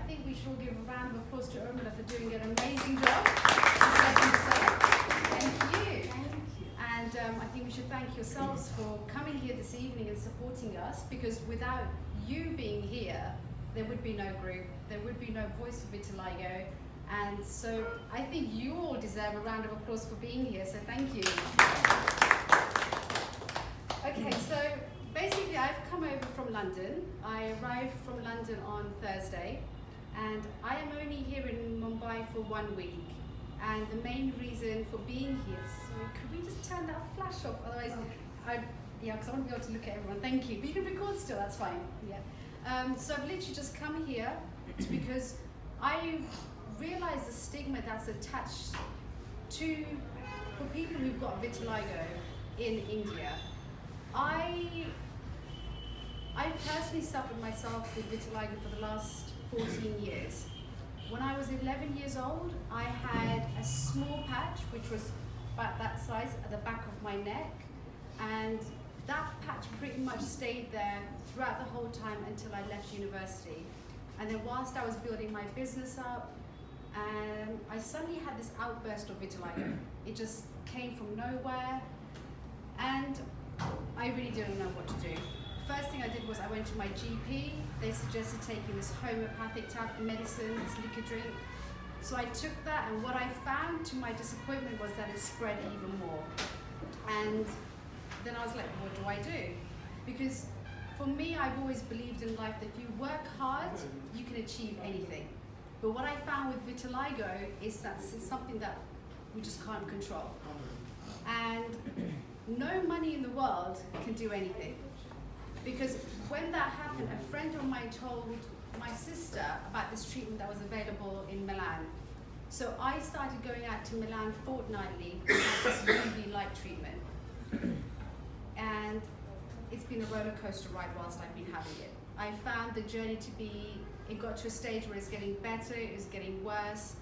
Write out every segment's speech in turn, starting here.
think we should all give a round of applause to Urmila for doing an amazing job. Thank you. And I think we should thank yourselves for coming here this evening and supporting us, because without you being here, there would be no group, there would be no Voice of Vitiligo. And so I think you all deserve a round of applause for being here, so thank you. Okay, so basically I've come over from London. I arrived from London on Thursday, and I am only here in Mumbai for 1 week. And the main reason for being here, so could we just turn that flash off? Otherwise, because I want to be able to look at everyone. Thank you. But you can record still, that's fine. Yeah. So I've literally just come here because I realize the stigma that's attached for people who've got vitiligo in India. I personally suffered myself with vitiligo for the last 14 years. When I was 11 years old, I had a small patch, which was about that size at the back of my neck, and that patch pretty much stayed there throughout the whole time until I left university. And then whilst I was building my business up, I suddenly had this outburst of vitiligo. It just came from nowhere, and I really didn't know what to do. First thing I did was I went to my GP. They suggested taking this homeopathic medicine, this liquor drink. So I took that, and what I found to my disappointment was that it spread even more. And then I was like, what do I do? Because for me, I've always believed in life that if you work hard, you can achieve anything. But what I found with vitiligo is that it's something that we just can't control. And no money in the world can do anything. Because when that happened, a friend of mine told my sister about this treatment that was available in Milan. So I started going out to Milan fortnightly to have this UV light treatment. And it's been a roller coaster ride whilst I've been having it. I found the journey to be, it got to a stage where it's getting better, it's getting worse.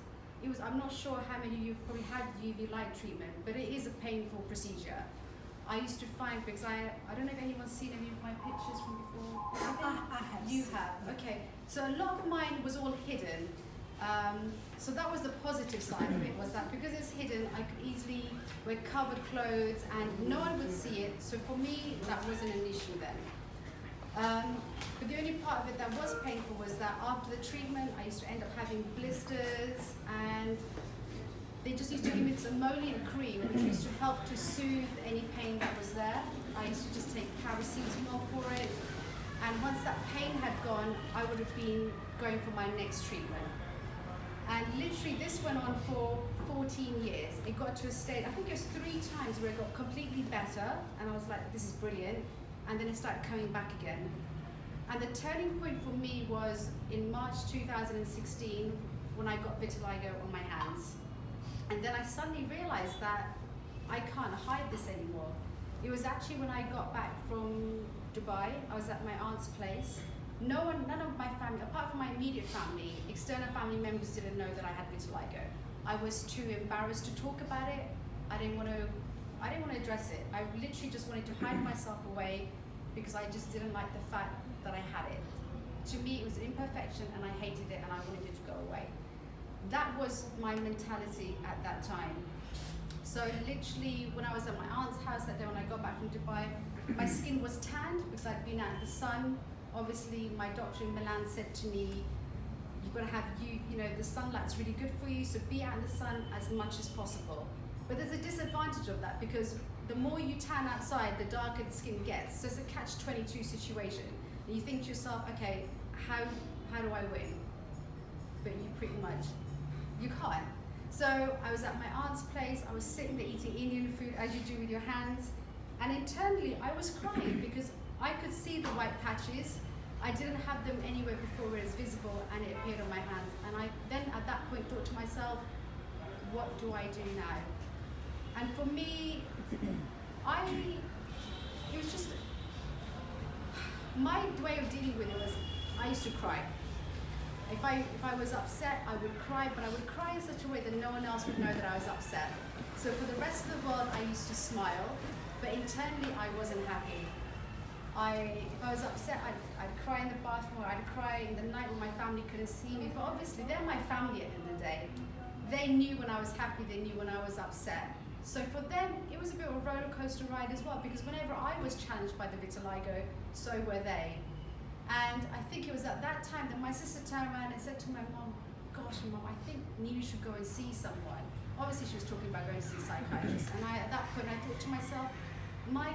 I'm not sure how many of you have probably had UV light treatment, but it is a painful procedure. I used to find, because I don't know if anyone's seen any of my pictures from before. I have. You have, okay. So a lot of mine was all hidden. So that was the positive side of it, was that because it's hidden, I could easily wear covered clothes and no one would see it. So for me, that wasn't an issue then. But the only part of it that was painful was that after the treatment, I used to end up having blisters, and they just used to give me this emollient cream, which used to help to soothe any pain that was there. I used to just take paracetamol for it. And once that pain had gone, I would have been going for my next treatment. And literally this went on for 14 years. It got to a state, I think it was 3 times where it got completely better, and I was like, this is brilliant. And then it started coming back again. And the turning point for me was in March 2016, when I got vitiligo on my hands. And then I suddenly realized that I can't hide this anymore. It was actually when I got back from Dubai. I was at my aunt's place. None of my family, apart from my immediate family, external family members didn't know that I had vitiligo. I was too embarrassed to talk about it. I didn't want to address it. I literally just wanted to hide myself away because I just didn't like the fact that I had it. To me, it was an imperfection, and I hated it, and I wanted it to go away. That was my mentality at that time. So literally, when I was at my aunt's house that day when I got back from Dubai, my skin was tanned because I'd been out in the sun. Obviously, my doctor in Milan said to me, you've got to have, the sunlight's really good for you, so be out in the sun as much as possible. But there's a disadvantage of that, because the more you tan outside, the darker the skin gets. So it's a catch-22 situation. And you think to yourself, okay, how do I win? But you can't. So I was at my aunt's place, I was sitting there eating Indian food as you do with your hands, and internally I was crying because I could see the white patches. I didn't have them anywhere before where it's visible, and it appeared on my hands. And I then at that point thought to myself, what do I do now? And for me, it was just, my way of dealing with it was, I used to cry. If I was upset, I would cry, but I would cry in such a way that no one else would know that I was upset. So for the rest of the world, I used to smile, but internally I wasn't happy. If I was upset, I'd cry in the bathroom, or I'd cry in the night when my family couldn't see me, but obviously they're my family at the end of the day. They knew when I was happy, they knew when I was upset. So for them, it was a bit of a roller coaster ride as well, because whenever I was challenged by the vitiligo, so were they. And I think it was at that time that my sister turned around and said to my mom, gosh, Mom, I think Ninu should go and see someone. Obviously, she was talking about going to see a psychiatrist. And at that point, I thought to myself, my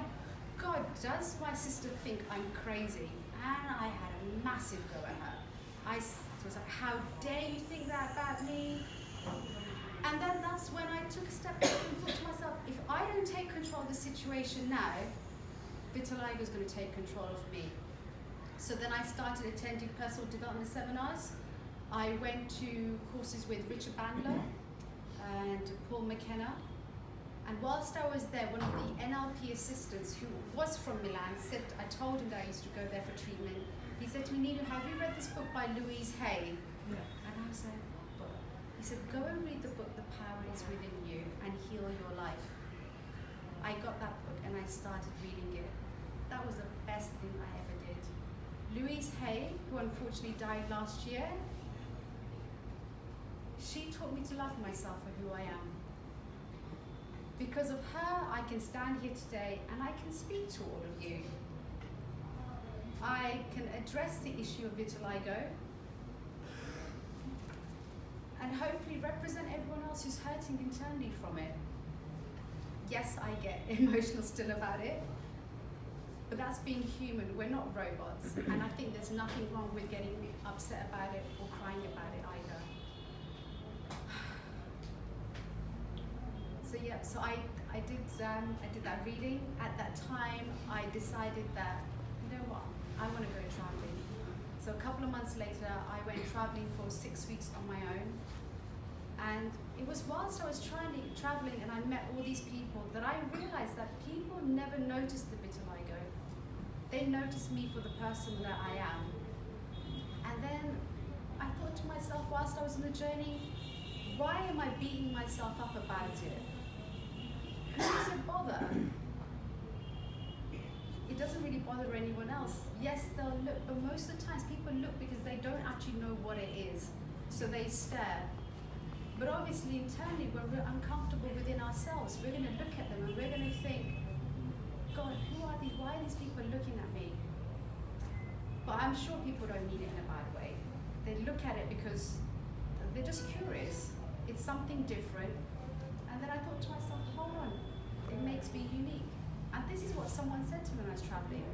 God, does my sister think I'm crazy? And I had a massive go at her. I was like, how dare you think that about me? And then that's when I took a step back and thought to myself, if I don't take control of the situation now, vitiligo is going to take control of me. So then I started attending personal development seminars. I went to courses with Richard Bandler and Paul McKenna. And whilst I was there, one of the NLP assistants who was from Milan said, I told him that I used to go there for treatment. He said to me, Ninu, have you read this book by Louise Hay? Yeah. And I was like, what book? He said, go and read the book, The Power is Within You, and Heal Your Life. I got that book and I started reading it. That was the best thing I ever did. Louise Hay, who unfortunately died last year, she taught me to love myself for who I am. Because of her, I can stand here today and I can speak to all of you. I can address the issue of vitiligo and hopefully represent everyone else who's hurting internally from it. Yes, I get emotional still about it, but that's being human. We're not robots, and I think there's nothing wrong with getting upset about it or crying about it either. So yeah, so I did that reading. At that time, I decided that, you know what, I want to go traveling. So a couple of months later, I went traveling for 6 weeks on my own. And it was whilst I was traveling and I met all these people that I realized that people never noticed the vitiligo. They noticed me for the person that I am. And then I thought to myself, whilst I was on the journey, why am I beating myself up about it? Who does it bother? It doesn't really bother anyone else. Yes, they'll look, but most of the times people look because they don't actually know what it is. So they stare. But obviously internally, when we're uncomfortable within ourselves, we're going to look at them and we're going to think, God, who are these? Why are these people looking at me? But I'm sure people don't mean it in a bad way. They look at it because they're just curious. It's something different. And then I thought to myself, hold on, it makes me unique. And this is what someone said to me when I was traveling.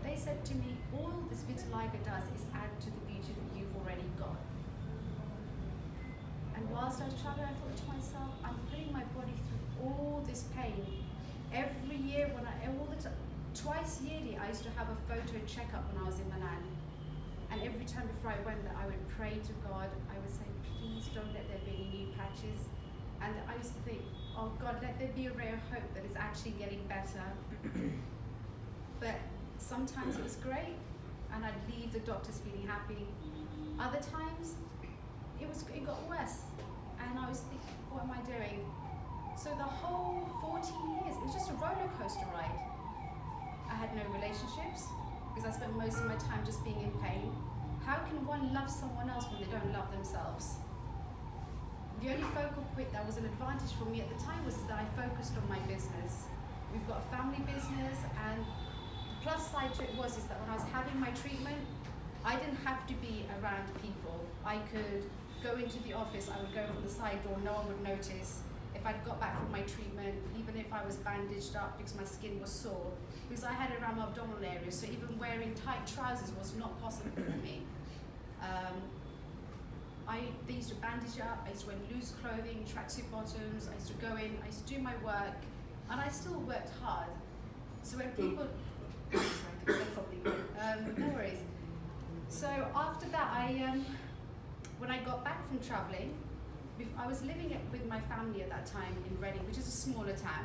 They said to me, all this vitiligo does is add to the beauty that you've already got. And whilst I was traveling, I thought to myself, I'm putting my body through all this pain. Every year, twice yearly, I used to have a photo checkup when I was in Milan. And every time before I went there, I would pray to God. I would say, please don't let there be any new patches. And I used to think, oh God, let there be a ray of hope that it's actually getting better. But sometimes it was great, and I'd leave the doctors feeling happy. Other times, it got worse, and I was thinking, what am I doing? So the whole 14 years, it was just a roller coaster ride. I had no relationships because I spent most of my time just being in pain. How can one love someone else when they don't love themselves? The only focal point that was an advantage for me at the time was that I focused on my business. We've got a family business, and the plus side to it was that when I was having my treatment, I didn't have to be around people. I could go into the office, I would go from the side door, no one would notice. If I'd got back from my treatment, even if I was bandaged up because my skin was sore, because I had it around my abdominal area, so even wearing tight trousers was not possible for me. They used to bandage up, I used to wear loose clothing, tracksuit bottoms, I used to go in, I used to do my work, and I still worked hard. So when people, sorry, I said something, no worries. So after that, when I got back from traveling, I was living with my family at that time in Reading, which is a smaller town.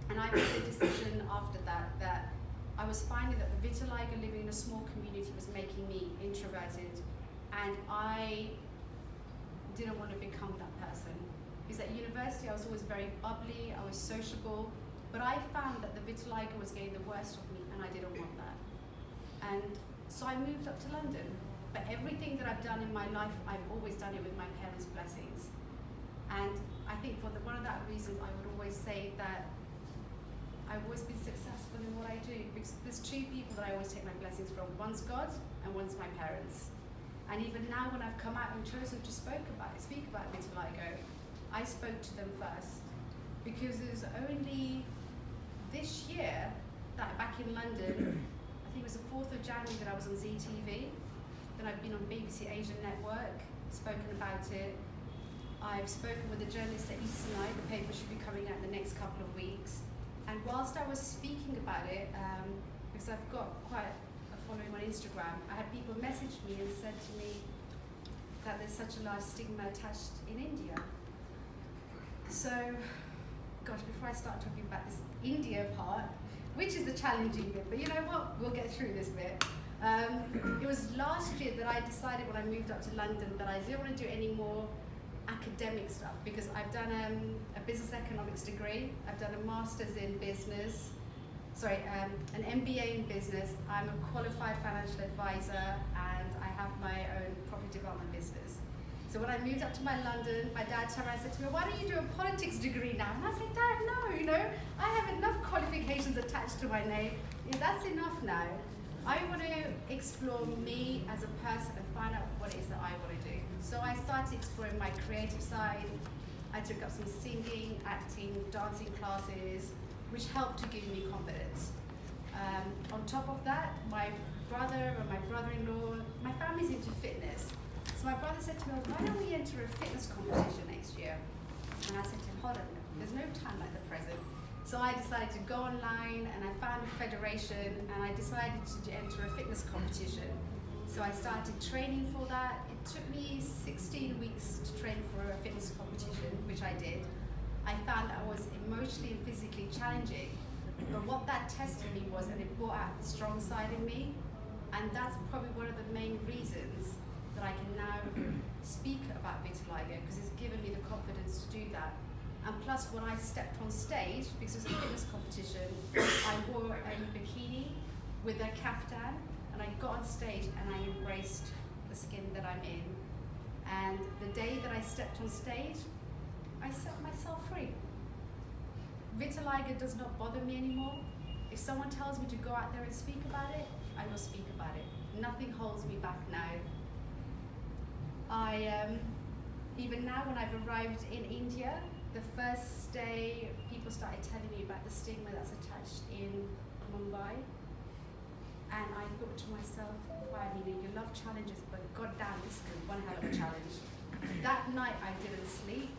And I made the decision after that I was finding that the vitiligo living in a small community was making me introverted, and I didn't want to become that person. Because at university I was always very bubbly, I was sociable, but I found that the vitiligo was getting the worst of me, and I didn't want that. And so I moved up to London. But everything that I've done in my life, I've always done it with my parents' blessings. And I think for one of that reasons, I would always say that I've always been successful in what I do, because there's two people that I always take my blessings from. One's God and one's my parents. And even now when I've come out and chosen to speak about vitiligo, I spoke to them first. Because it was only this year that back in London, I think it was the 4th of January that I was on IGTV. Then I've been on BBC Asian Network, spoken about it. I've spoken with a journalist at East Sinai. The paper should be coming out in the next couple of weeks. And whilst I was speaking about it, because I've got quite a following on Instagram, I had people message me and said to me that there's such a large stigma attached in India. So, gosh, before I start talking about this India part, which is the challenging bit, but you know what, we'll get through this bit. It was last year that I decided when I moved up to London that I didn't want to do any more academic stuff, because I've done a business economics degree, I've done a master's in business, an MBA in business, I'm a qualified financial advisor, and I have my own property development business. So when I moved up to London, my dad turned around and said to me, why don't you do a politics degree now? And I said, Dad, no, I have enough qualifications attached to my name, that's enough now. I want to explore me as a person and find out what it is that I want to do. So I started exploring my creative side. I took up some singing, acting, dancing classes, which helped to give me confidence. On top of that, my brother and my brother-in-law, my family's into fitness. So my brother said to me, why don't we enter a fitness competition next year? And I said to him, hold on, there's no time like the present. So I decided to go online and I found a federation and I decided to enter a fitness competition. So I started training for that. It took me 16 weeks to train for a fitness competition, which I did. I found that was emotionally and physically challenging. But what that tested me was, and it brought out the strong side in me. And that's probably one of the main reasons that I can now speak about vitiligo, because it's given me the confidence to do that. And plus, when I stepped on stage, because it was a fitness competition, I wore a bikini with a kaftan, and I got on stage and I embraced the skin that I'm in. And the day that I stepped on stage, I set myself free. Vitiligo does not bother me anymore. If someone tells me to go out there and speak about it, I will speak about it. Nothing holds me back now. Even now when I've arrived in India, the first day people started telling me about the stigma that's attached in Mumbai. And I thought to myself, wow, Ninu, you love challenges, but goddamn, this is one hell of a challenge. That night I didn't sleep.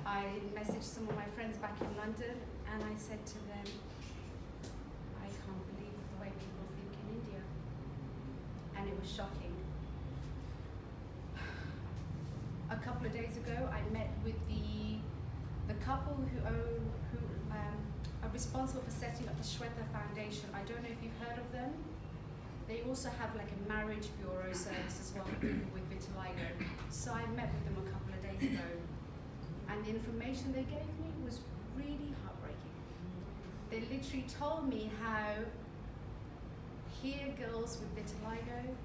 I messaged some of my friends back in London and I said to them, I can't believe the way people think in India. And it was shocking. A couple of days ago, I met with the couple who are responsible for setting up the Shweta Foundation. I don't know if you've heard of them. They also have like a marriage bureau service as well for people with vitiligo. So I met with them a couple of days ago. And the information they gave me was really heartbreaking. They literally told me how here girls with vitiligo,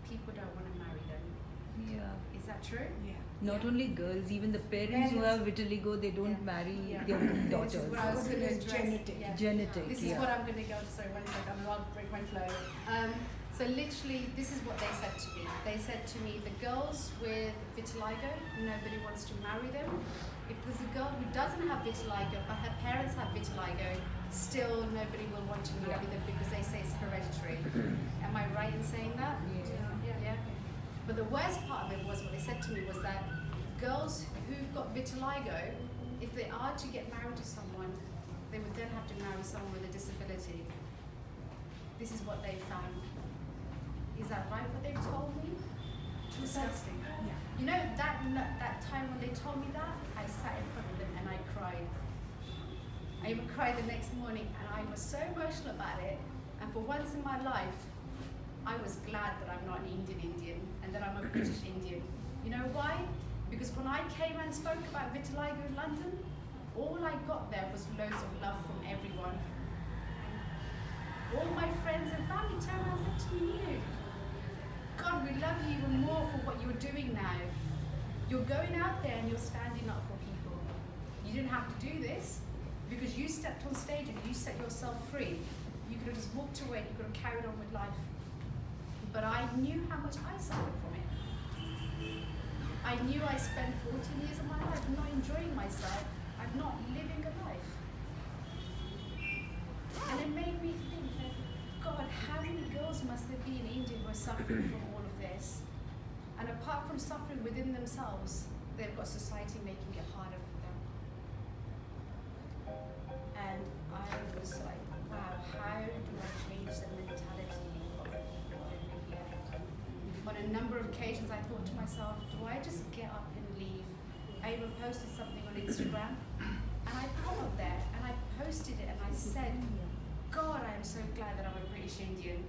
people don't want to marry them. Yeah. Is that true? Yeah. Not only girls, even the parents who have vitiligo, they don't marry their daughters. This is what I was going to address. Genetic. Genetic. This is what I'm going to go. Sorry, one second. I'll break my flow. So literally, this is what they said to me. They said to me, the girls with vitiligo, nobody wants to marry them. If there's a girl who doesn't have vitiligo, but her parents have vitiligo, still nobody will want to marry them because they say it's hereditary. Am I right in saying that? Yeah. But the worst part of it was, what they said to me was that girls who've got vitiligo, if they are to get married to someone, they would then have to marry someone with a disability. This is what they found. Is that right, what they've told me? Disgusting. Yeah. You know, that time when they told me that, I sat in front of them and I cried. I even cried the next morning and I was so emotional about it. And for once in my life, I was glad that I'm not an Indian and that I'm a British Indian. You know why? Because when I came and spoke about vitiligo in London, all I got there was loads of love from everyone. All my friends and family turned around and said to me, God, we love you even more for what you're doing now. You're going out there and you're standing up for people. You didn't have to do this because you stepped on stage and you set yourself free. You could have just walked away and you could have carried on with life. But I knew how much I suffered from it. I knew I spent 14 years of my life not enjoying myself and not living a life. And it made me think that, God, how many girls must there be in India who are suffering from all of this? And apart from suffering within themselves, they've got society making it harder for them. And I was like, wow, how do I change the mentality of people over here? On a number of occasions I thought to myself, do I just get up and leave? I even posted something on Instagram, and I followed there, and I posted it, and I said, God, I am so glad that I'm a British Indian.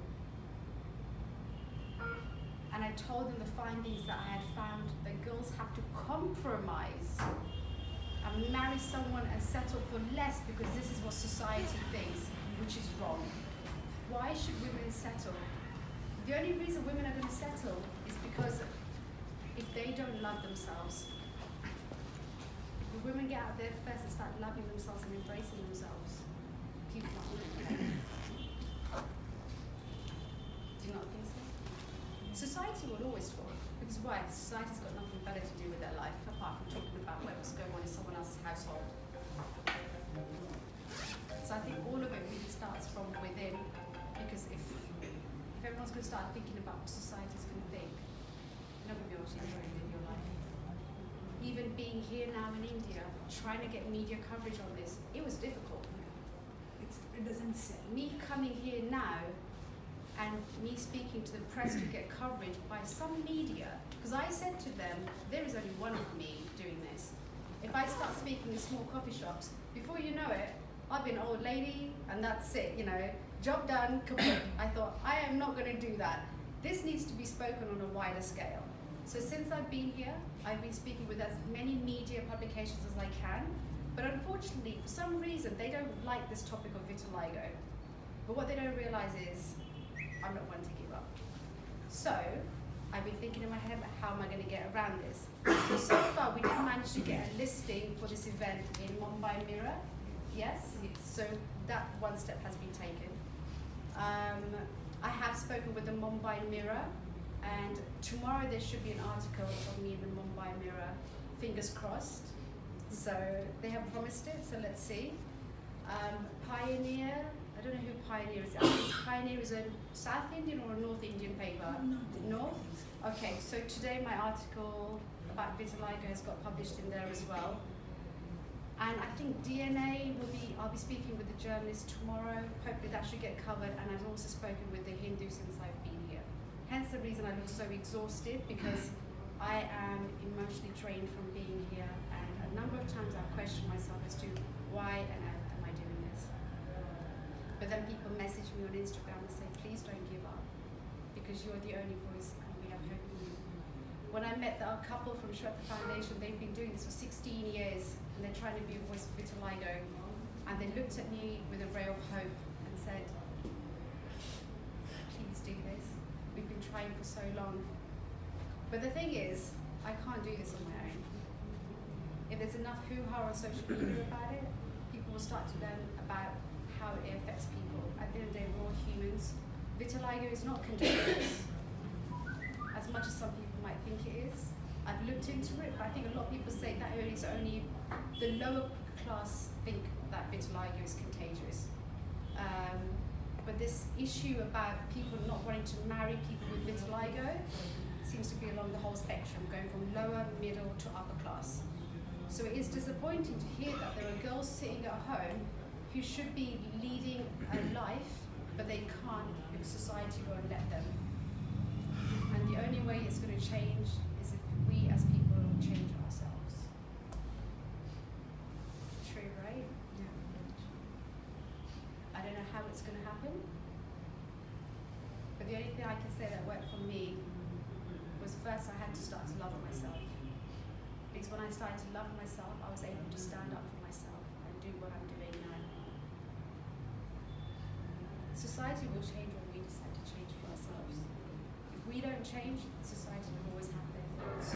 And I told them the findings that I had found, that girls have to compromise and marry someone and settle for less because this is what society thinks, which is wrong. Why should women settle? The only reason women are going to settle is because if they don't love themselves, if the women get out there first and start loving themselves and embracing themselves, people are going to pay. Do you not think so? Society will always talk, because why? Society's got nothing better to do with their life apart from talking about what's going on in someone else's household. So I think all of it really starts from within, because if everyone's going to start thinking about what society's going to think, you're not going to be able to enjoy and live your life. Even being here now in India, trying to get media coverage on this, it was difficult. It doesn't say. Me coming here now and me speaking to the press to get coverage by some media, because I said to them, there is only one of me doing this. If I start speaking in small coffee shops, before you know it, I'll be an old lady and that's it, you know, job done, complete. I thought, I am not going to do that. This needs to be spoken on a wider scale. So since I've been here, I've been speaking with as many media publications as I can, but unfortunately, for some reason, they don't like this topic of vitiligo. But what they don't realize is, I'm not one to give up. So, I've been thinking in my head, how am I going to get around this? So far, we did manage to get a listing for this event in Mumbai Mirror. Yes, so that one step has been taken. I have spoken with the Mumbai Mirror, and tomorrow there should be an article of me in the Mumbai Mirror, fingers crossed. So they have promised it, so let's see. Pioneer, I don't know who Pioneer is. I think Pioneer is a South Indian or a North Indian paper? North? Okay, so today my article about vitiligo has got published in there as well. And I think DNA I'll be speaking with the journalist tomorrow. Hopefully that should get covered. And I've also spoken with the Hindu since I've been here. Hence the reason I look so exhausted, because I am emotionally drained from being here. And a number of times I've questioned myself as to why on earth am I doing this? But then people message me on Instagram and say, please don't give up, because you're the only voice and we have hope in you. When I met our couple from Shweta Foundation, they've been doing this for 16 years and they're trying to be a voice of vitiligo. And they looked at me with a ray of hope and said, please do this. We've been trying for so long. But the thing is, I can't do this on my own. If there's enough hoo-ha on social media about it, people will start to learn about how it affects people. At the end of the day, we're all humans. Vitiligo is not contagious, as much as some people might think it is. I've looked into it, but I think a lot of people say that it's only the lower class think that vitiligo is contagious. But this issue about people not wanting to marry people with vitiligo seems to be along the whole spectrum, going from lower, middle to upper class. So it is disappointing to hear that there are girls sitting at home who should be leading a life, but they can't because society won't let them. And the only way it's going to change is if we as people change ourselves. True, right? Yeah. I don't know how it's going to happen, but the only thing I can say that worked for me was first I had to start to love myself. Because when I started to love myself, I was able to stand up for myself and do what I'm doing now. Society will change when we decide to change for ourselves. If we don't change, society will always have their thoughts.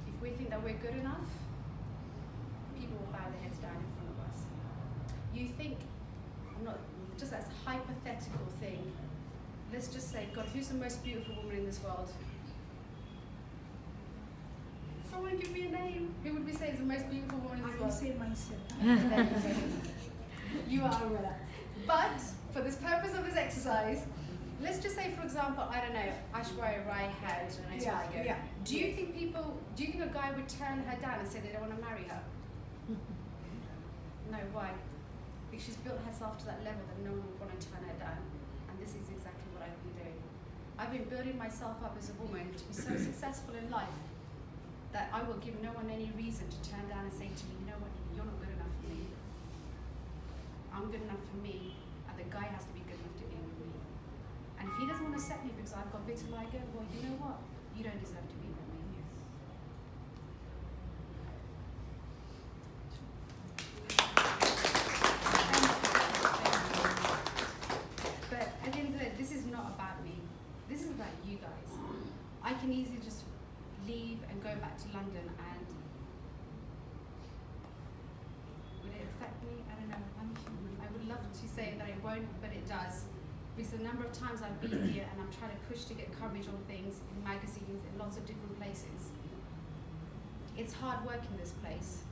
If we think that we're good enough, people will bow their heads down in front of us. You think, I'm not, just as a hypothetical thing, let's just say, God, who's the most beautiful woman in this world? Someone give me a name. Who would we say is the most beautiful woman in this I world? will say myself. You are Urmila. But for this purpose of this exercise, let's just say, for example, I don't know, Aishwarya Rai had an vitiligo. Yeah. Do you think a guy would turn her down and say they don't want to marry her? No, why? Because she's built herself to that level that no one would want to turn her down. And this is exactly what I've been doing. I've been building myself up as a woman to be so successful in life that I will give no one any reason to turn down and say to me, you know what, you're not good enough for me. I'm good enough for me, and the guy has to be good enough to be with me. And if he doesn't want to accept me because I've got vitiligo, well, you know what? You don't deserve to be with me. But at the end of the day, this is not about me. This is about you guys. I can easily just leave and go back to London, and would it affect me? I don't know. I would love to say that it won't, but it does. Because the number of times I've been here and I'm trying to push to get coverage on things in magazines in lots of different places. It's hard work in this place,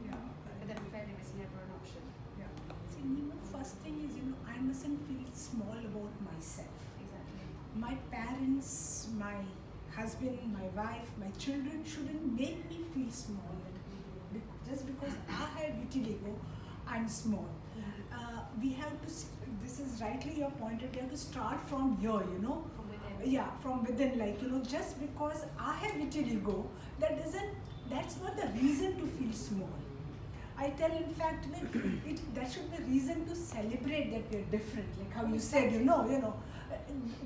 Yeah. but then failure is never an option. Yeah. See, Ninu, first thing is, I mustn't feel small about myself. Exactly. My parents, my husband, my wife, my children shouldn't make me feel small. Just because I have vitiligo, I'm small. We have to, this is rightly your point, we have to start from here, From within. Yeah, from within, just because I have vitiligo, that's not the reason to feel small. I tell, in fact, that should be a reason to celebrate that we're different, like how you said,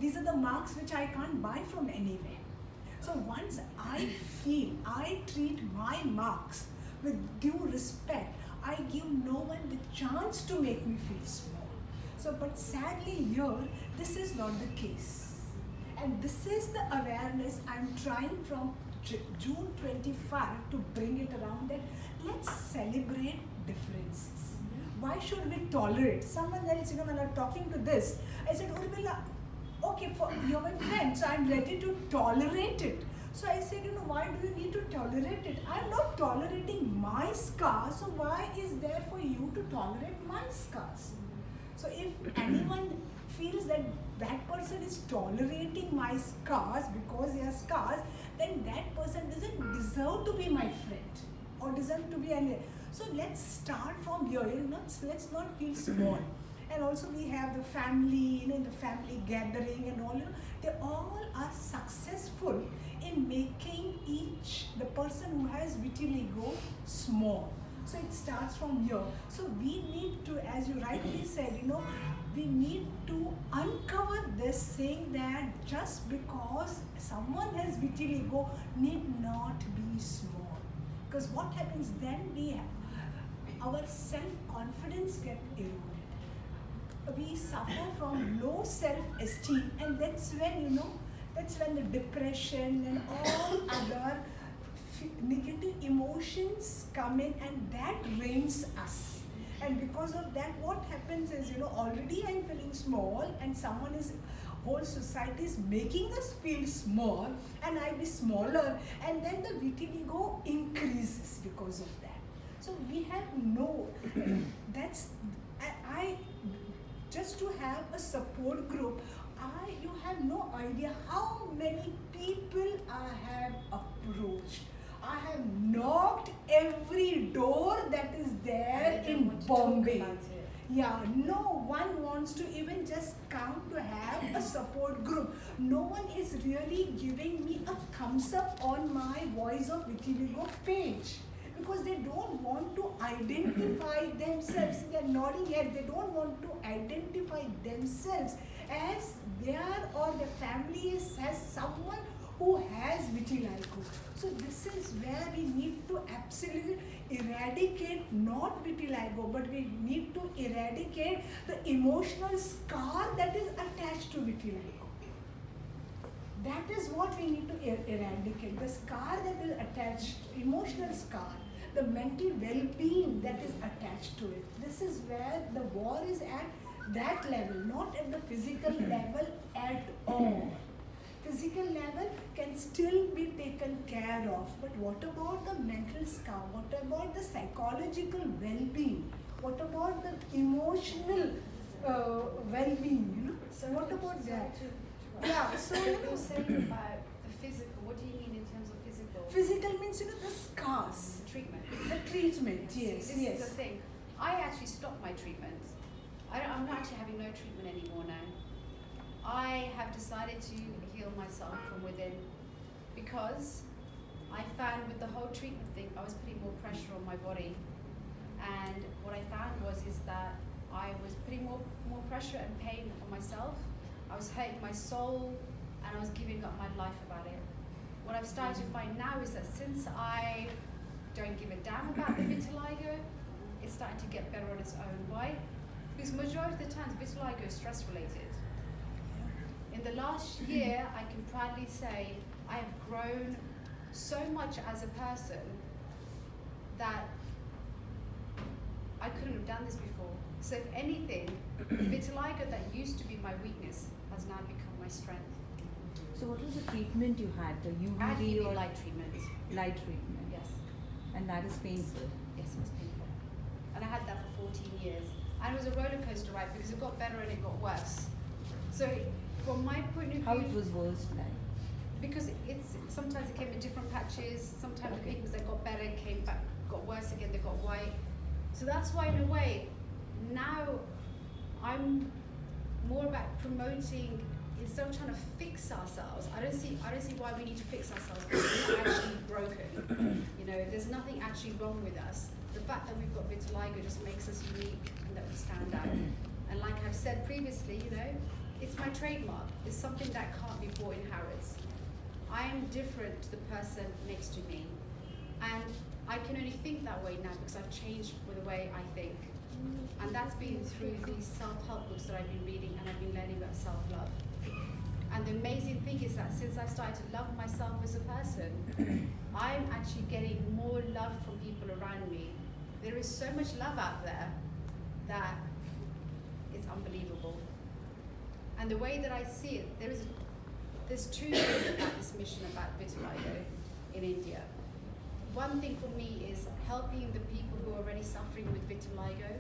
these are the marks which I can't buy from anywhere. So once I treat my marks with due respect, I give no one the chance to make me feel small. So, but sadly here, this is not the case. And this is the awareness I'm trying from June 25 to bring it around, that let's celebrate differences. Why should we tolerate? Someone else, when I'm talking to this, I said, Urmila, okay, you're my friend, so I'm ready to tolerate it. So I said, why do you need to tolerate it? I'm not tolerating my scars, so why is there for you to tolerate my scars? So if anyone feels that that person is tolerating my scars because they are scars, then that person doesn't deserve to be my friend or deserve to be any. So let's start from here. Let's not feel small. And also we have the family, the family gathering and all. They all are successful in making the person who has vitiligo small. So it starts from here. So we need to, as you rightly said, we need to uncover this, saying that just because someone has vitiligo need not be small. Because what happens then, our self-confidence gets eroded. We suffer from low self-esteem, and that's when, that's when the depression and all other negative emotions come in, and that drains us. And because of that, what happens is, already I'm feeling small, and whole society is making us feel small, and I be smaller, and then the vitiligo increases because of that. So we have just to have a support group, you have no idea how many people I have approached. I have knocked every door that is there in Bombay. Yeah, no one wants to even just come to have a support group. No one is really giving me a thumbs up on my Voice of Vitiligo page, because they don't want to identify themselves. They're nodding head. They don't want to identify themselves as their or the family has someone who has vitiligo. So this is where we need to absolutely eradicate not vitiligo, but we need to eradicate the emotional scar that is attached to vitiligo. That is what we need to eradicate. The scar that is attached, emotional scar, the mental well-being that is attached to it. This is where the war is at that level, not at the physical level at all. Physical level can still be taken care of, but what about the mental scar? What about the psychological well-being? What about the emotional well-being? You know? So what about that? Yeah. So you're saying about the physical. What do you mean in terms of physical? Physical means the scars. Treatment. The treatment. Yes. See, this is the thing. I actually stopped my treatment. I'm not actually having no treatment anymore now. I have decided to heal myself from within because I found with the whole treatment thing, I was putting more pressure on my body. And what I found is that I was putting more pressure and pain on myself. I was hurting my soul and I was giving up my life about it. What I've started to find now is that since I don't give a damn about the vitiligo, it's starting to get better on its own. Why? Because majority of the times vitiligo is stress related. In the last year, I can proudly say I have grown so much as a person that I couldn't have done this before. So if anything, vitiligo that used to be my weakness has now become my strength. So what was the treatment you had? The I had UV UV or light treatment. light treatment? Yes. And that is painful. Yes, it was painful. And I had that for 14 years. And it was a roller coaster ride because it got better and it got worse. So from my point of view, How it was worse like? because sometimes it came in different patches. Sometimes the pigments that got better came back, got worse again. They got white. So that's why, in a way, now I'm more about promoting instead of trying to fix ourselves. I don't see why we need to fix ourselves because we're not actually broken. You know, there's nothing actually wrong with us. The fact that we've got vitiligo just makes us unique and that we stand out. And like I've said previously, you know, it's my trademark. It's something that can't be bought in Harrods. I am different to the person next to me. And I can only think that way now because I've changed with the way I think. And that's been through these self-help books that I've been reading and I've been learning about self-love. And the amazing thing is that since I've started to love myself as a person, I'm actually getting more love from people around me. There is so much love out there that it's unbelievable. And the way that I see it, there's two things about this mission about vitiligo in India. One thing for me is helping the people who are already suffering with vitiligo,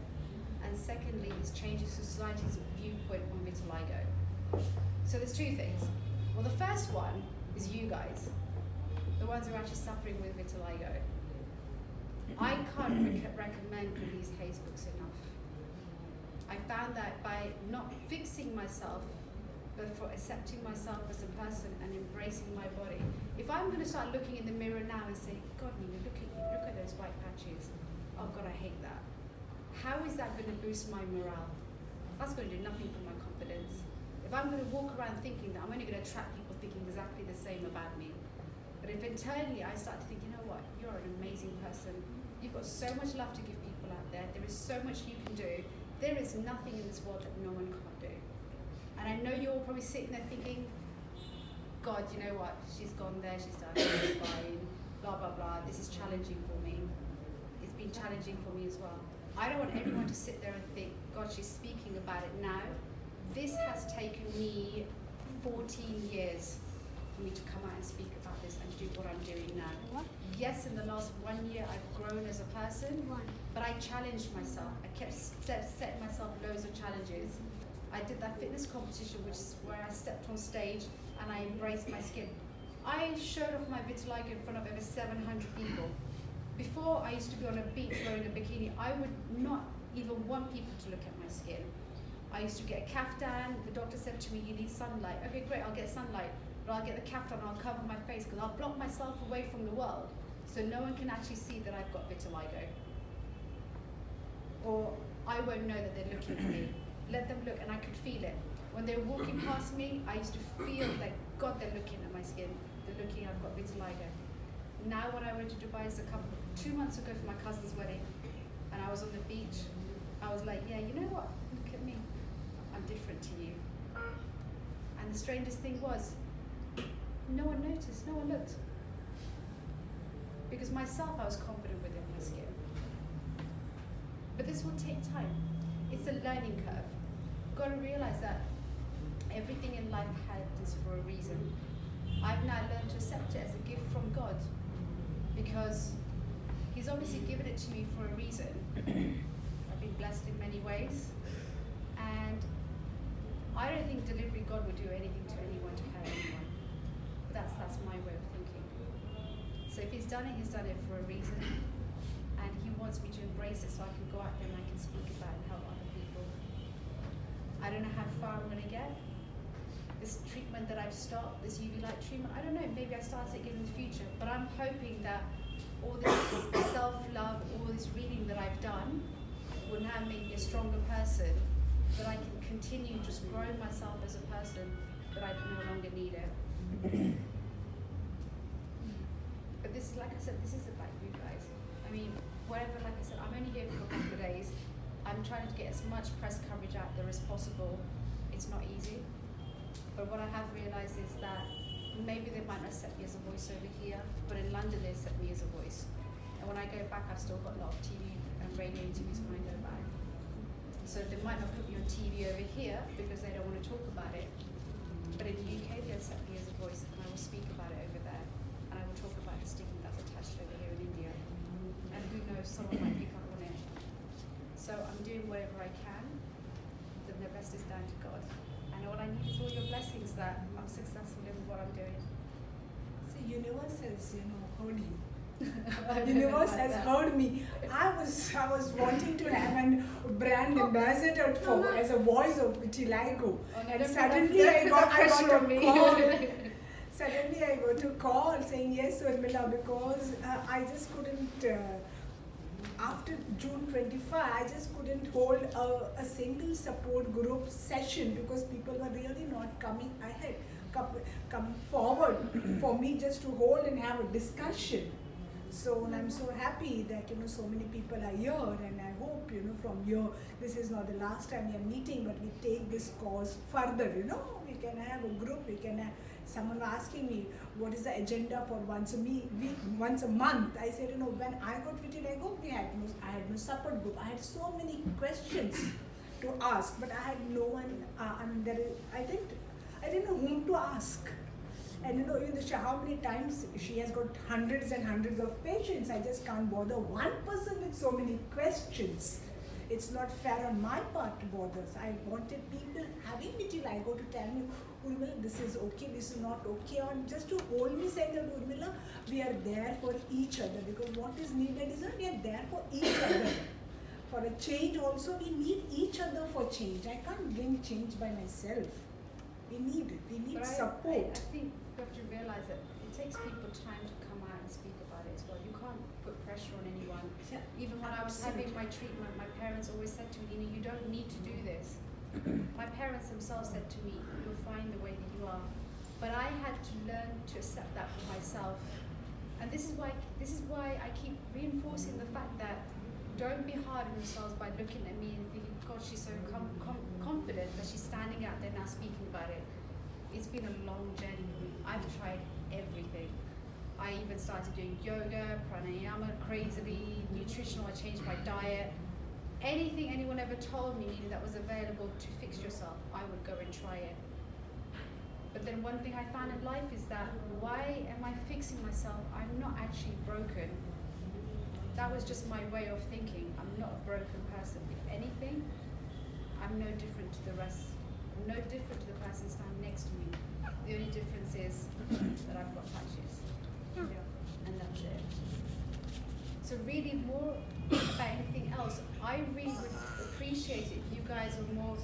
and secondly is changing society's viewpoint on vitiligo. So there's two things. Well, the first one is you guys, the ones who are actually suffering with vitiligo. I can't recommend Louise Hay's books enough. I found that by not fixing myself, but for accepting myself as a person and embracing my body. If I'm going to start looking in the mirror now and say, God, Ninu, look at you, look at those white patches. Oh God, I hate that. How is that going to boost my morale? That's going to do nothing for my confidence. If I'm going to walk around thinking that, I'm only going to attract people thinking exactly the same about me. But if internally I start to think, you know what, you're an amazing person. You've got so much love to give people out there. There is so much you can do. There is nothing in this world that no one can't do. And I know you're all probably sitting there thinking, God, you know what, she's gone there, she's done it, she's fine, blah, blah, blah. This is challenging for me. It's been challenging for me as well. I don't want everyone to sit there and think, God, she's speaking about it now. This has taken me 14 years for me to come out and speak about this and do what I'm doing now. What? Yes, in the last 1 year, I've grown as a person, but I challenged myself. I kept setting myself loads of challenges. I did that fitness competition, which is where I stepped on stage and I embraced my skin. I showed off my vitiligo in front of over 700 people. Before, I used to be on a beach wearing a bikini. I would not even want people to look at my skin. I used to get a kaftan. The doctor said to me, you need sunlight. Okay, great, I'll get sunlight. But I'll get the kaftan and I'll cover my face because I'll block myself away from the world so no one can actually see that I've got vitiligo. Or I won't know that they're looking at me. Let them look, and I could feel it. When they were walking past me, I used to feel like, God, they're looking at my skin. They're looking, I've got vitiligo. Now when I went to Dubai 2 months ago for my cousin's wedding, and I was on the beach, I was like, yeah, you know what? Look at me. I'm different to you. And the strangest thing was, no one noticed, no one looked. Because myself, I was confident within my skin. But this will take time. It's a learning curve. You've got to realize that everything in life happens for a reason. I've now learned to accept it as a gift from God, because He's obviously given it to me for a reason. I've been blessed in many ways, and I don't think deliberately God would do anything to anyone to hurt anyone. But that's my way of thinking. So if He's done it for a reason, and He wants me to embrace it so I can go out there and I can speak about it and help other people. I don't know how far I'm going to get. This treatment that I've stopped, this UV light treatment, I don't know, maybe I start it again in the future, but I'm hoping that all this self-love, all this reading that I've done will now make me a stronger person, that I can continue just growing myself as a person, that I no longer need it. But this is, like I said, this is about you guys. I mean, whatever, like I said, I'm only here for a couple of days. I'm trying to get as much press coverage out there as possible. It's not easy. But what I have realized is that maybe they might not set me as a voice over here, but in London they set me as a voice. And when I go back, I've still got a lot of TV and radio interviews when I go back. So they might not put me on TV over here because they don't want to talk about it. But in the UK, they'll set me as a voice, and I will speak about it over there. And I will talk about the stigma that's attached over here in India. And who knows, someone might pick up on it. So I'm doing whatever I can, then the rest is down to God. And all I need is all your blessings that I'm successful in what I'm doing. See, universe has, heard you. Universe has heard me. I was wanting to have a brand ambassador as a voice of Vitiligo. And suddenly I got a call. Suddenly I got a call saying yes, Urmila, because I just couldn't. After June 25, I just couldn't hold a single support group session because people were really not coming ahead, coming forward for me just to hold and have a discussion. So and I'm so happy that so many people are here, and I hope from here this is not the last time we are meeting, but we take this cause further. We can have a group. We can have someone asking me what is the agenda for once a month. I said when I got vitiligo, I had no support group. I had so many questions to ask, but I had no one. I didn't know whom to ask. And how many times she has got hundreds and hundreds of patients. I just can't bother one person with so many questions. It's not fair on my part to bother. I wanted people having vitiligo to tell me, Urmila, this is okay, this is not okay, or just to hold me saying that, Urmila, we are there for each other, because what is needed is that we are there for each other. For a change also, we need each other for change. I can't bring change by myself. We need it. We need support. I think you have to realize that it takes people time to come out and speak about it as well. You can't put pressure on anyone. Yeah, even when I was having my treatment, my parents always said to me, Ninu, you don't need to do this. My parents themselves said to me, you're fine the way that you are. But I had to learn to accept that for myself. And this is why I keep reinforcing the fact that don't be hard on yourselves by looking at me and thinking, God, she's so confident that she's standing out there now speaking about it. It's been a long journey for me. I've tried everything. I even started doing yoga, pranayama crazily, nutritional, I changed my diet. Anything anyone ever told me that was available to fix yourself, I would go and try it. But then one thing I found in life is that, why am I fixing myself? I'm not actually broken. That was just my way of thinking. I'm not a broken person. If anything, I'm no different to the rest. I'm no different to the person standing next to me. The only difference is that I've got patches. And that's it. So really, more about anything else, I really would appreciate it if you guys were more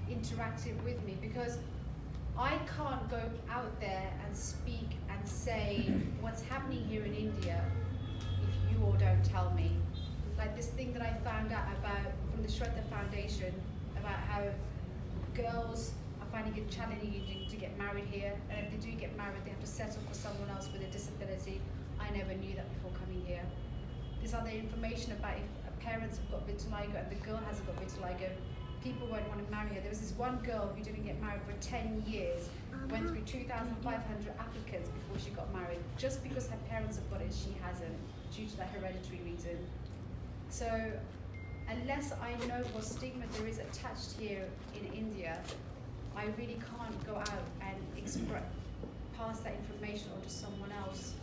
interactive with me, because I can't go out there and speak and say what's happening here in India if you all don't tell me. Like this thing that I found out about from the Shraddha Foundation about how girls are finding it challenging to get married here, and if they do get married, they have to settle for someone else with a disability. I never knew that before coming here. This other information about if parents have got vitiligo and the girl hasn't got vitiligo, people won't want to marry her. There was this one girl who didn't get married for 10 years, went through 2,500 applicants before she got married, just because her parents have got it, she hasn't, due to that hereditary reason. So unless I know what stigma there is attached here in India, I really can't go out and pass that information on to someone else.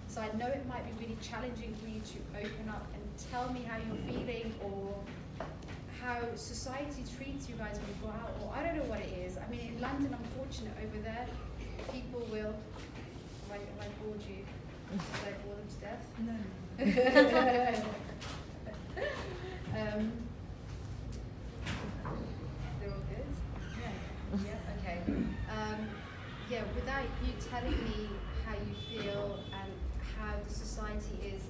So I know it might be really challenging for you to open up and tell me how you're feeling, or how society treats you guys when you go out, or I don't know what it is. I mean, in London, I'm fortunate over there, people will, have I bored you? Did I bore them to death? No. They're all good? Yeah, okay. Yeah, without you telling me how you feel and how the society is,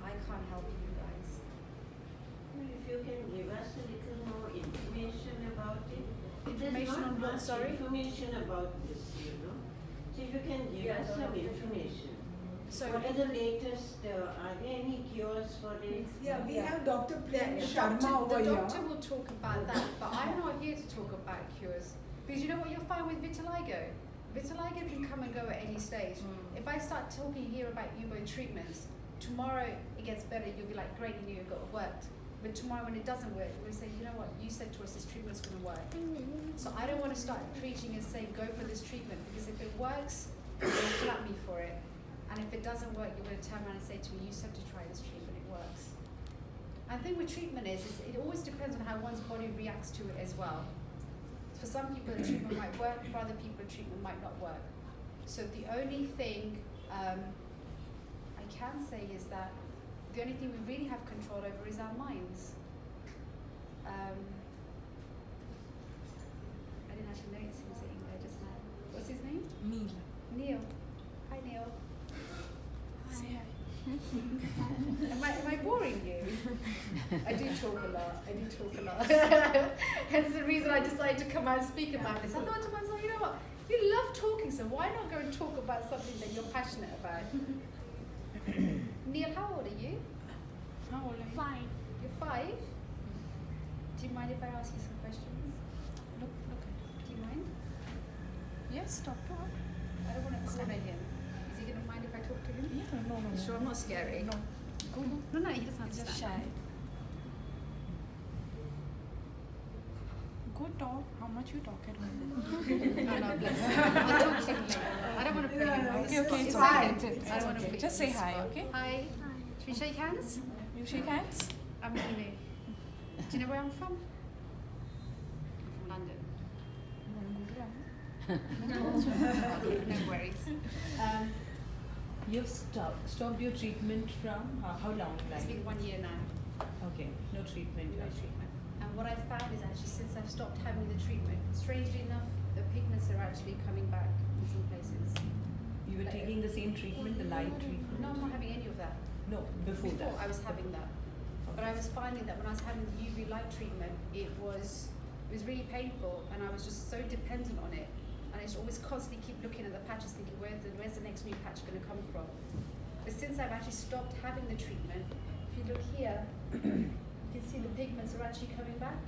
I can't help you guys. If you can give us a little more information about it. Information on what, sorry? Information about this, you know. So if you can give us some information. So what are the latest, are there any cures for this? Yeah, we have Dr. Prem the Sharma over the here. doctor will talk about that, but I'm not here to talk about cures. Because you know what you'll find with vitiligo? Vitiligo can come and go at any stage. If I start talking here about UBO treatments, tomorrow it gets better, you'll be like, great, you knew it worked. But tomorrow when it doesn't work, we'll say, you know what, you said to us this treatment's going to work. So I don't want to start preaching and saying, go for this treatment, because if it works, you'll clap me for it. And if it doesn't work, you're going to turn around and say to me, you said to try this treatment, it works. And the thing with treatment is it always depends on how one's body reacts to it as well. For some people, the treatment might work, for other people, the treatment might not work. So the only thing I can say is that the only thing we really have control over is our minds. I didn't actually notice him sitting there just now. What's his name? Neil. Neil. Hi, Neil. Say hi. Am I boring you? I do talk a lot. Hence the reason I decided to come out and speak about this. I thought to myself, you know what? You love talking, so why not go and talk about something that you're passionate about? Neil, how old are you? How old are you? 5. You're 5? Do you mind if I ask you some questions? Look at it. Do you mind? Yes, talk to her. I don't want to corner him. Is he going to mind if I talk to him? Yeah, no. You sure I'm not scary? No. Go. No, he doesn't have to Just stand. shy. Go talk. How much you talk at home? No, bless you. I'll talk to him later. I don't want to put you on. Okay, It's it's fine. okay. I don't want to put you Just on say the hi, spot. okay? Hi. Should we shake hands? You shake hands? I'm Ninu. Do you know where I'm from? I'm from London. Okay, no worries. You've stopped your treatment from how long? It's been 1 year now. Okay, no treatment. No treatment. And what I've found is actually since I've stopped having the treatment, strangely enough, the pigments are actually coming back in some places. You were taking the same treatment, the light treatment? No, I'm not having any of that. No, before that. I was having that. But I was finding that when I was having the UV light treatment, it was really painful, and I was just so dependent on it. And I just always constantly keep looking at the patches thinking, where's the next new patch going to come from? But since I've actually stopped having the treatment, if you look here, you can see the pigments are actually coming back.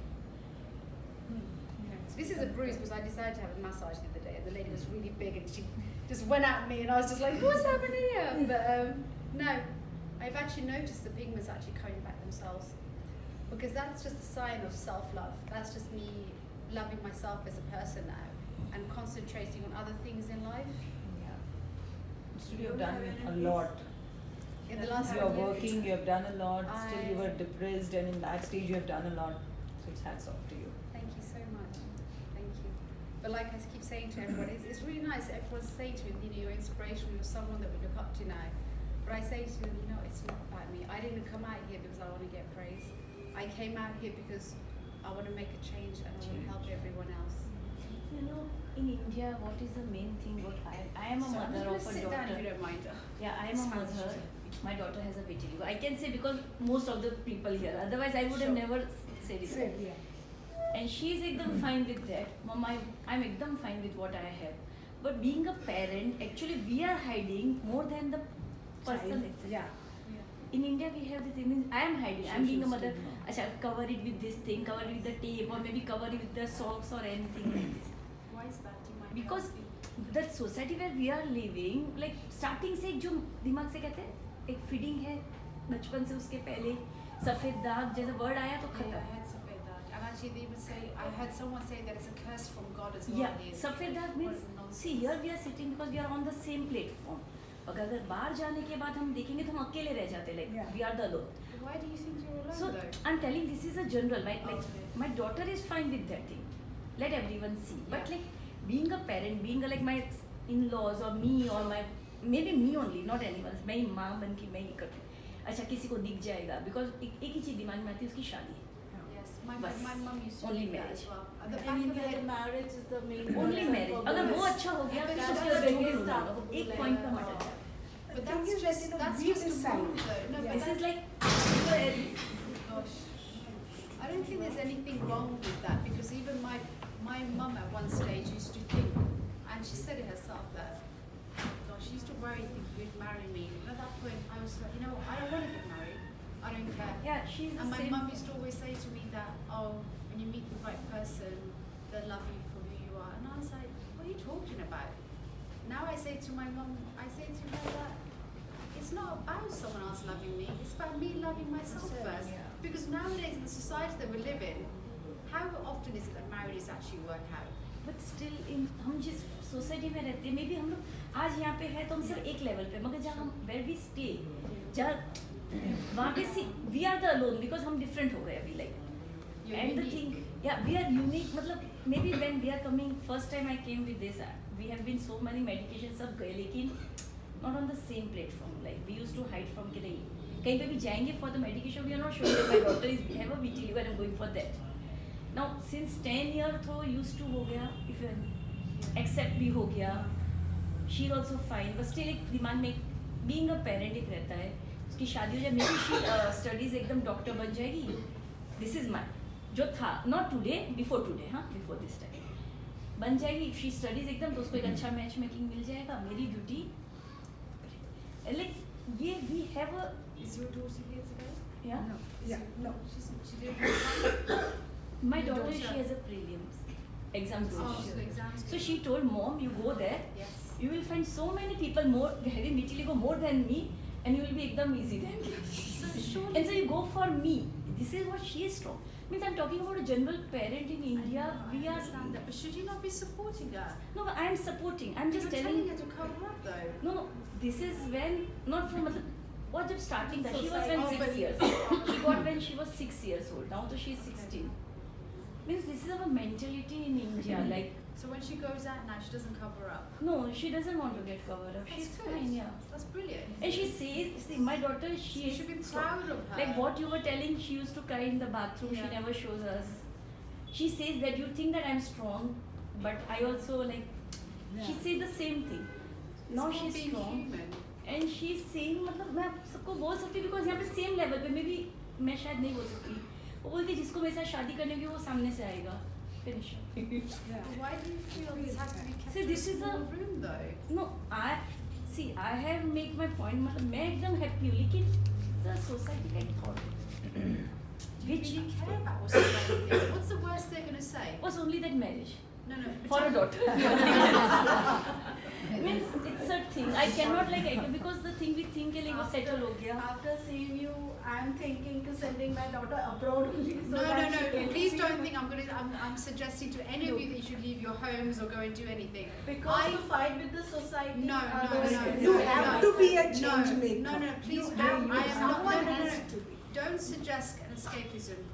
So this is a bruise because I decided to have a massage the other day, and the lady was really big and she just went at me, and I was just like, what's happening here? But no, I've actually noticed the pigments actually coming back themselves, because that's just a sign of self-love. That's just me loving myself as a person now and concentrating on other things in life. Yeah. Still you have done a lot. In the last You are 1 year, working, you have done a lot, still you I- were depressed, and in that stage you have done a lot. So it's hats off to you. Thank you so much. Thank you. But like I keep saying to everyone, it's really nice that everyone's saying to me, you know, you're inspirational, you're someone that we look up to now. But I say to them, you know, it's not about me. I didn't come out here because I want to get praise. I came out here because I want to make a change and I want to help everyone else. You know, in India, what is the main thing? What I am a So I'm mother just of gonna a sit down if daughter. you don't mind. Yeah, I am It's a fine. mother. My daughter has a vitiligo. I can say because most of the people here. Otherwise, I would have Sure. never said it. Said, yeah. And she's ekdam fine with that. Mom, I'm ekdam fine with what I have. But being a parent, actually, we are hiding more than the person. Yeah. in India we have this image, I am hiding, I am being a mother, I'll cover it with this thing, cover it with the tape, or maybe cover it with the socks or anything like this. Why is that? You might Because ask. the society where we are living, like starting से एक जो दिमाग से कहते हैं एक feeding है बचपन से उसके पहले सफेद दाग जैसा वर्ड आया तो Yeah, खत्म. I had safed that. And actually they even say, I heard someone say that it's a curse from God as well. Yeah, सफेद दाग means see here we are sitting because we are on the same platform. अगर बाहर जाने के बाद हम देखेंगे तो हम अकेले रह जाते like Yeah. we are the alone. Why do you think you're alone So though? I'm telling this is a general like Okay. my daughter is fine with that thing. Let everyone see. But Yeah. like being a parent, being a, like my in-laws or me or my maybe me only, not anyone. मैं ही माँ बन के मैं ही करती. अच्छा किसी को दिख जाएगा because एक ही चीज दिमाग में आती है उसकी शादी. Yes, my बस. mum used to Only do that marriage. as well. At the In back of India, the the head, marriage is the main. Only concern marriage. for अगर वो girls. अच्छा हो गया But फिर that's उसके the बाद biggest होगा. taboo, एक like, point का मटर है. but The thing that's is that, just, you know, that's we just a decide. rule though. No, Yeah. but This is that's, like gosh, I don't think there's anything wrong with that because even my mum at one stage used to think, and she said it herself that, gosh, she used to worry if you'd marry me. And at that point, I was like, you know, I don't want to get married. I don't care. yeah she's the And my same. mum used to always say to me that, oh, when you meet the right person, they'll love you for who you are. And I was like, what are you talking about? Now I say to my mum, I say to her that it's not about someone else loving me, it's about me loving myself first. Yeah. Because nowadays in the society that we live in, how often is it that marriages actually work out? But still in हम जिस society में रहते हैं may be हम लोग आज यहाँ पे है तो हम सिर्फ एक लेवल पे मगर जहाँ हम where we stay जहाँ वहाँ पे सी we are the alone because हम different हो गए अभी like You're and the unique. thing yeah we are unique मतलब maybe when we are coming first time I came with this we have been so many medications सब गए लेकिन not on the same platform like we used to hide from कि नहीं कहीं पे भी जाएंगे for the medication we are not sure that my doctor is have a vitiligo and I'm going for that. Now since 10 years तो used to हो गया if you accept भी हो गया she also fine but still एक दिमाग में being a parent एक रहता है उसकी शादी हो जाए maybe she studies एकदम डॉक्टर बन जाएगी this is my जो था not today before today हाँ before this time बन जाएगी she studies एकदम तो उसको एक अच्छा मैच मेकिंग मिल जाएगा मेरी ड्यूटी like ये we have a Is your daughter here today? yeah No. Yeah, no. She did my Your daughter she daughter? has a prelims exams Oh, goes. so exams. So she told mom, you go there, Yes. you will find so many people more having vitiligo more than me, and you will be ekdam easy than me. So surely. And so you go for me. This is what she is strong. Means I'm talking about a general parent in India. I We are understand that, but should you not be supporting her? no, I am supporting. I'm just You're telling. telling her to cover up though. No, this is when not from मतलब what जब starting that she was when Oh, 6 but- years. She got when she was 6 years old. Now so she is 16. Means this is our mentality in India. Like So when she goes out now, she doesn't cover up. no, she doesn't want to get covered up. That's She's good. fine, yeah. That's brilliant. And she says, see, my daughter, she You is should be strong. proud of her. Like what you were telling, she used to cry in the bathroom. Yeah. She never shows us. She says that you think that I'm strong, but I also like. She Yeah. says the same thing. It's Now called she's being strong, human. and she's saying मतलब मैं सबको बोल सकती हूँ because यहाँ पे same level पे maybe मैं शायद नहीं बोल सकती. वो बोलती है जिसको मेरे साथ शादी करने की वो सामने से आएगा. Finish. Yeah. But why do you feel this has to be kept See, in this a is small a- room though? No, I have make my point. मतलब मैं एकदम happy हूँ लेकिन the society का एक thought Do you which really care about what society thinks? What's the worst they're going to say? was only that marriage. No, no. For a daughter. Means it's a thing. I cannot like because the thing we think है like वो settle हो गया. After seeing you, I'm thinking to sending my daughter abroad only. So No, no, that no. she can Please see don't think I'm suggesting to any of you that you should leave your homes or go and do anything. Because to fight with the society. No, no, others no, can You no, fight. have no. to be a No, change maker. no, no, please You don't. have- I am not. someone No, no, has no. to be. Don't suggest an escapism.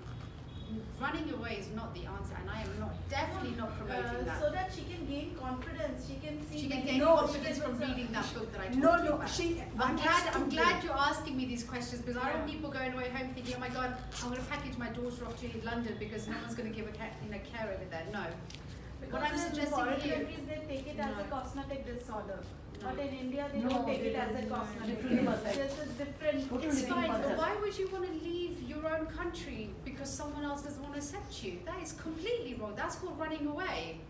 Running away is not the answer, and I am not definitely not promoting that. So that she can gain confidence. She can see. She can that- gain No, confidence from reading that book that I told No, you no, about. she. I'm one glad. has to I'm be. glad you're asking me these questions because I don't want Yeah. people going away home thinking, "Oh my God, I'm going to package my daughter off to London because no one's going to give a care over there." No. Because What I'm in suggesting foreign here- countries they take it as a No. cosmetic disorder. No. But in India they No, don't take they it as a don't. cosmetic Different disorder. concept. This is different. It's different fine, but concept. why would you want to leave your own country because someone else doesn't want to accept you? That is completely wrong. That's called running away.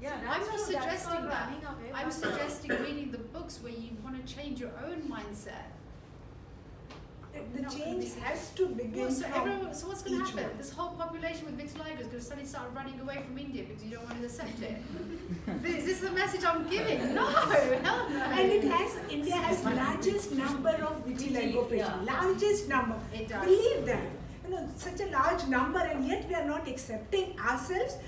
Yeah, I'm that's not true. That's suggesting not that. running away, I'm but- suggesting reading the books where you want to change your own mindset. The not gonna change be- has to begin Well, so, from so what's going to each happen? one. This whole population with vitiligo is going to suddenly start running away from India because you don't want to accept it. Is this the message I'm giving? No, hell no. And it has, India has largest number of vitiligo patients. Largest number. It does. Believe that. You know, such a large number, and yet we are not accepting ourselves.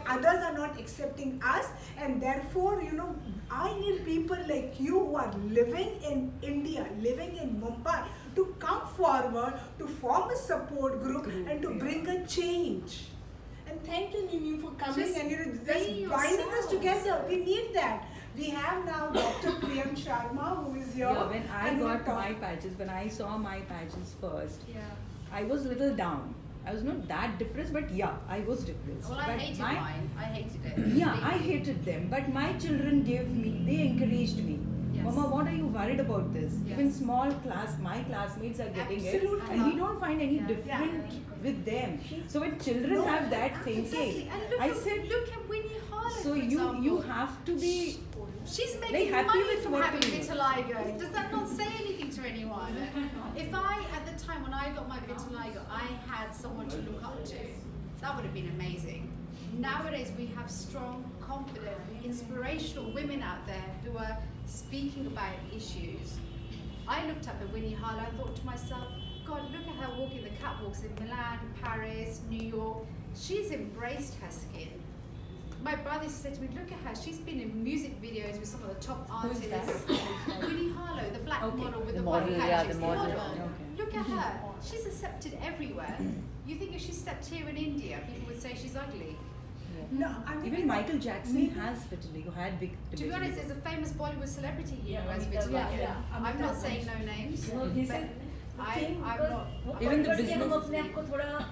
Others are not accepting us, and therefore, you know, I need people like you who are living in India, living in Mumbai, to come forward, to form a support group, and to bring a change. And thank you, Ninu, for coming Just and be binding us yourselves. together. We need that. We have now Dr. Priyam Sharma, who is here. Yeah, when I and we'll got talk- my patches, when I saw my patches first, Yeah. I was a little down. I was not that depressed, but yeah, I was depressed. Well, I But hated my- mine. I hated it. Yeah, I Completely. hated them, but my children they encouraged me. Yes. Mama, what are you worried about this? Yes. Even small class, my classmates are getting Absolutely. it, and we don't find any Yeah. different Yeah. with them. So when children No, have that thinking, Exactly. And look, I at, said, look at Winnie Harlow, so for you example. have to be She's Very making happy money with from what having you do. vitiligo. Does that not say anything to anyone? If at the time when I got my vitiligo, I had someone to look up to, that would have been amazing. Nowadays we have strong, confident, inspirational women out there who are speaking about issues. I looked up at Winnie Harlow and thought to myself, God, look at her walking the catwalks in Milan, Paris, New York. She's embraced her skin. My brother said to me, look at her, she's been in music videos with some of the top Who is artists. Winnie Harlow, the black Okay. model with The the white model, yeah, patches, the model. Okay. Look at her, she's accepted everywhere. You think if she stepped here in India, people would say she's ugly? No, I mean, even Michael Jackson has vitiligo, had big. To be honest, there's a famous Bollywood celebrity here who has Amitabh vitiligo. Bachchan. I'm not saying no names. No, this but is the I- thing I'm because not- वो Even the करके business- हम अपने आप को थोड़ा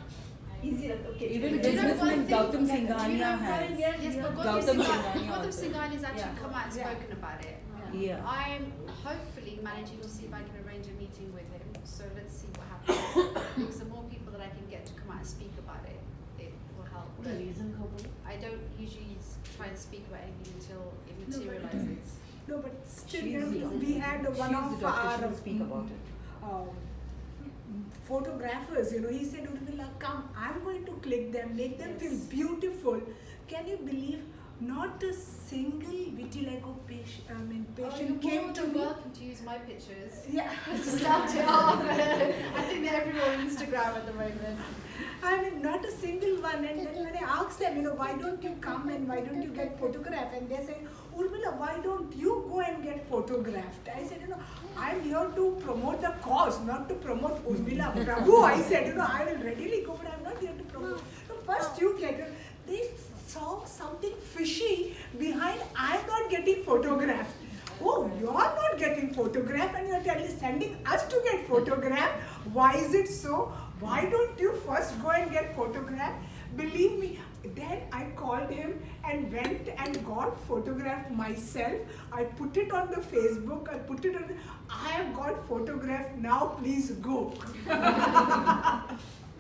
easy रखते हैं. Okay, Even Do you know businessman one thing? Gautam Do you Singhania know has. Yes, but Gautam Singhania Gautam also. Singhania has actually Yeah. come out and Yeah. spoken about it. Yeah. I'm hopefully managing to see if I can arrange a meeting with him. So let's see what happens. Because the more people that I can get to come out and speak about it, it will help. But I don't usually try and speak about anything until it materializes. no, but still, She's you know, the- we had one she's of the doctor, our she'll speak about it. photographers, you know, he said, Urmila, come, I'm going to click them, make them feel beautiful. Can you believe not a single vitiligo patient came to me? welcome to use my pictures. Yeah. To start it off. I think they're everywhere on Instagram at the moment. I mean, not a single one. And then when I asked them, you know, why don't you come and why don't you get photographed? And they said, Urmila, why don't you go and get photographed? I said, you know, I'm here to promote the cause, not to promote Urmila Prabhu. I said, you know, I will readily go, but I'm not here to promote. So first you get it. They saw something fishy behind I'm not getting photographed. Oh, you're not getting photographed and you're sending us to get photographed. Why is it so? Why don't you first go and get photographed? Believe me, then I called him and went and got photographed myself. I put it on the Facebook, I put it on the, I have got photographed, now please go.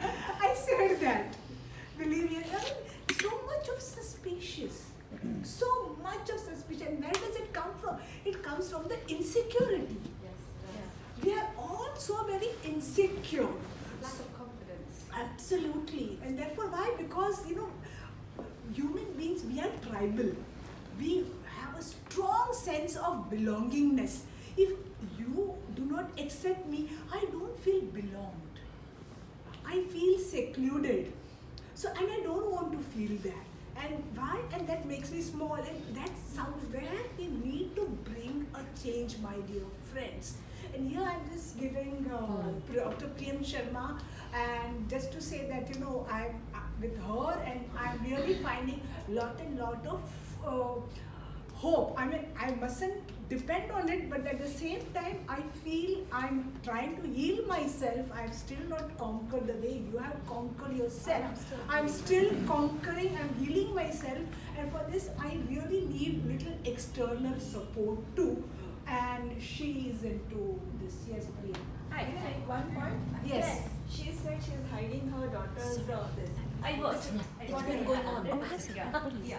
I said that. Believe me, I mean, so much of suspicious. So much of suspicion. Where does it come from? It comes from the insecurity. We are all so very insecure. Lack of confidence. Absolutely. And therefore, why? Because, you know, human beings, we are tribal. We have a strong sense of belongingness. If you do not accept me, I don't feel belonged. I feel secluded. So, and I don't want to feel that. And why? And that makes me small. And that's somewhere we need to bring a change, my dear friends. And here I'm just giving Dr. Priyam Sharma, and just to say that, you know, I'm with her and I'm really finding lot of hope. I mean, I mustn't depend on it, but at the same time, I feel I'm trying to heal myself. I've still not conquered the way you have conquered yourself. I'm still conquering, I'm healing myself, and for this, I really need little external support too. And she is into this. Yes, Priya. Hi, can I make one point? Yes. She said she's hiding her daughter's this. I was. What is going on? Yeah. Yeah.